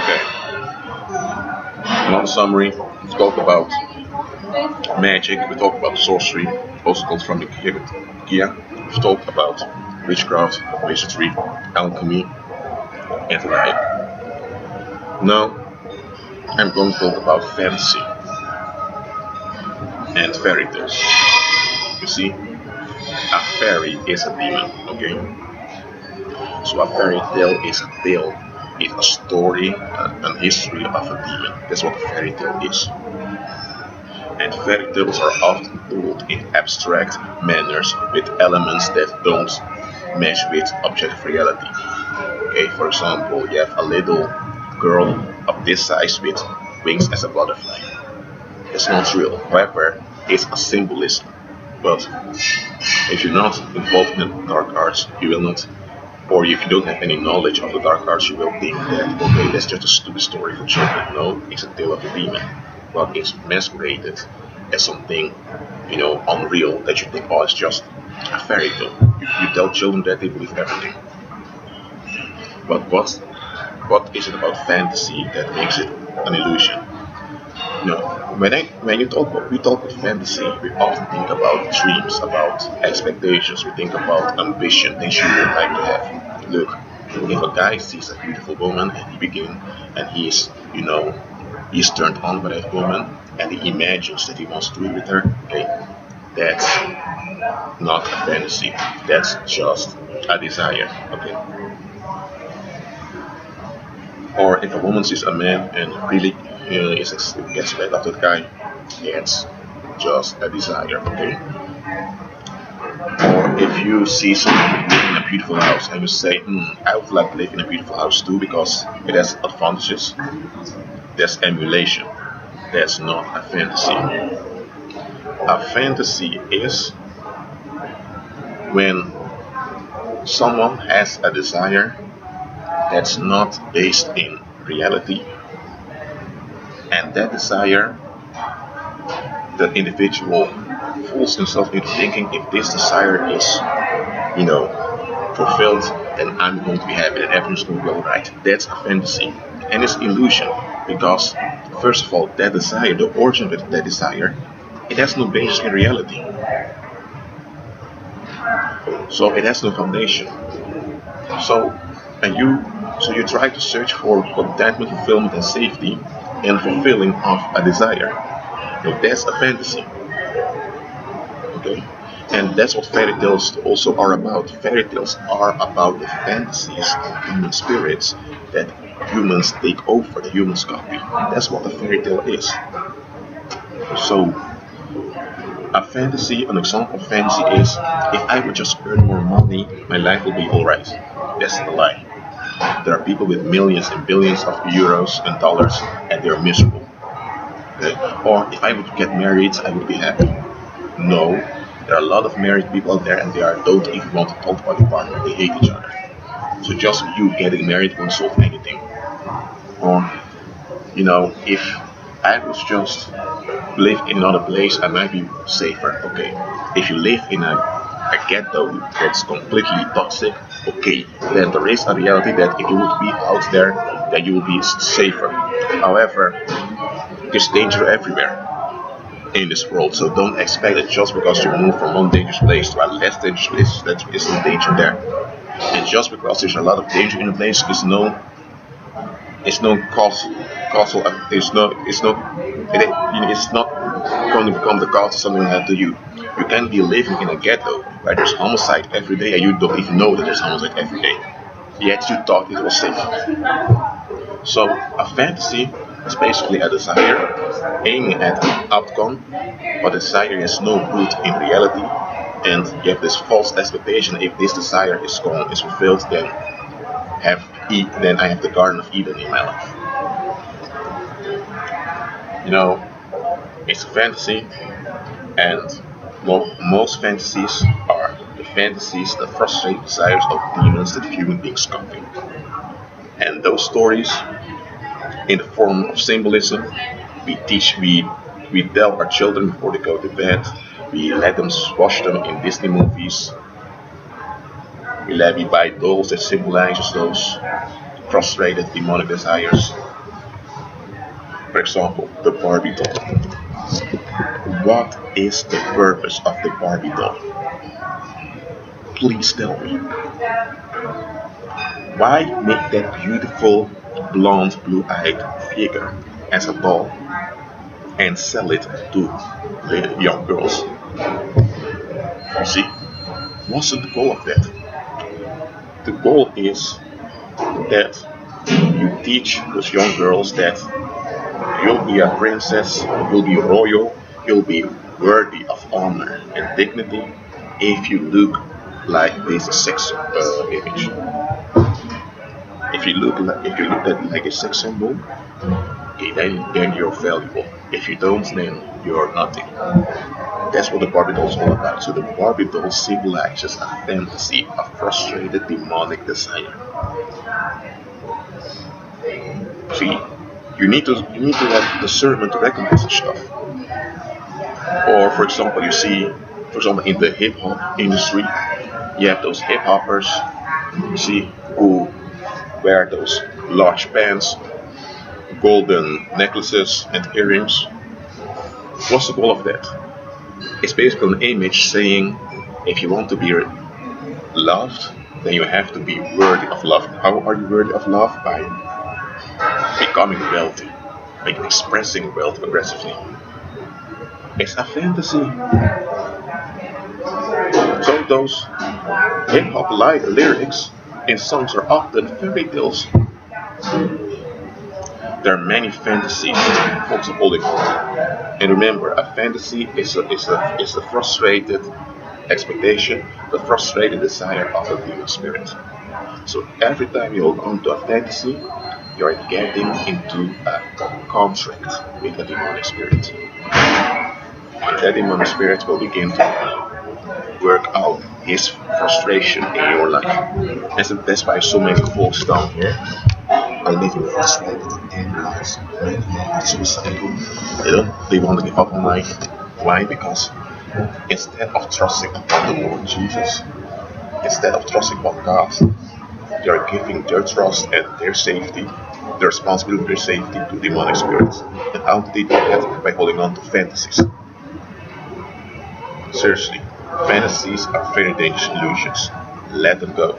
Okay, another summary. We talked about magic, we talked about sorcery, also called from the Kia. We talked about witchcraft, wizardry, alchemy, and light. Now I'm going to talk about fantasy and fairy tales. You see, a fairy is a demon, okay? So a fairy tale is a story, an history of a demon. That's what a fairy tale is. And fairy tales are often told in abstract manners with elements that don't mesh with objective reality. Okay, for example, you have a little girl of this size with wings as a butterfly. It's not real. However, it's a symbolism. But if you're not involved in the dark arts, you will not, or if you don't have any knowledge of the dark arts, you will think that, okay, that's just a stupid story for children. No, it's a tale of a demon. But it's masqueraded as something, unreal that you think, oh, it's just a fairy tale. You tell children that, they believe everything. But what is it about fantasy that makes it an illusion? When we talk about fantasy, we often think about dreams, about expectations. We think about ambition, things you would like to have. Look, if a guy sees a beautiful woman and he's turned on by that woman and he imagines that he wants to be with her, okay, that's not a fantasy. That's just a desire, okay. Or if a woman sees a man and really gets back after the guy, it's just a desire, okay? Or if you see someone living in a beautiful house and you say, I would like to live in a beautiful house too because it has advantages, that's emulation. That's not a fantasy. A fantasy is when someone has a desire that's not based in reality, and that desire, the individual fools himself into thinking, if this desire is, fulfilled, then I'm going to be happy and everything's going to be alright. That's a fantasy, and it's illusion because, first of all, that desire, the origin of that desire, it has no basis in reality. So it has no foundation. So you try to search for contentment, fulfillment, and safety, and fulfilling of a desire. That's a fantasy. Okay, and that's what fairy tales also are about. Fairy tales are about the fantasies of human spirits that humans take over, the humans copy. That's what a fairy tale is. So, a fantasy, an example of fantasy is, if I would just earn more money, my life will be alright. That's a lie. There are people with millions and billions of euros and dollars, and they're miserable. Okay? Or if I would get married, I would be happy. No, there are a lot of married people out there, and they don't even want to talk about the partner. They hate each other. So just you getting married won't solve anything. Or, if I was just live in another place, I might be safer. Okay, if you live in a ghetto that's completely toxic, okay, then there is a reality that if you would be out there, then you will be safer. However, there's danger everywhere in this world, so don't expect that just because you move from one dangerous place to a less dangerous place, that there isn't danger there. And just because there's a lot of danger in a place, it's no causal. It's not going to become the cause of something that happened to you. You can be living in a ghetto where there's homicide every day and you don't even know that there's homicide every day. Yet you thought it was safe. So a fantasy is basically a desire aiming at an outcome, but the desire has no root in reality, and you have this false expectation. If this desire is fulfilled, then I have the Garden of Eden in my life. It's a fantasy, and most fantasies are the fantasies, the frustrated desires of demons that human beings copy. And those stories, in the form of symbolism, we tell our children before they go to bed. We let them watch them in Disney movies. We buy dolls that symbolizes those frustrated demonic desires. For example, the Barbie doll. What is the purpose of the Barbie doll? Please tell me. Why make that beautiful blonde blue-eyed figure as a doll and sell it to the young girls? You see, what's the goal of that? The goal is that you teach those young girls that you'll be a princess, you'll be royal, you'll be worthy of honor and dignity if you look like this sex image. If you look at like a sex symbol, okay, then you're valuable. If you don't, then you're nothing. That's what the Barbie doll is all about. So the Barbie doll symbolizes a fantasy, a frustrated demonic desire. See, you need to have discernment to recognize this stuff. Or for example, you see, for example, in the hip hop industry, you have those hip hoppers, you see, who wear those large pants, golden necklaces and earrings. What's the goal of that? It's basically an image saying, if you want to be loved, then you have to be worthy of love. How are you worthy of love? By becoming wealthy, by expressing wealth aggressively. It's a fantasy. So those hip-hop lyrics in songs are often fairy tales. There are many fantasies folks are holding on to. And remember, a fantasy is a frustrated expectation, the frustrated desire of a demon spirit. So every time you hold on to a fantasy, you're getting into a contract with a demonic spirit. And that demonic spirit will begin to work out his frustration in your life. That's why so many folks down here are living frustrated and angry lives. Many are suicidal. They want to give up on life. Why? Because instead of trusting upon the Lord Jesus, instead of trusting upon God, they are giving their trust and their safety, their responsibility, their safety to demonic spirits. And how do they do that? By holding on to fantasies. Seriously, fantasies are very dangerous illusions. Let them go.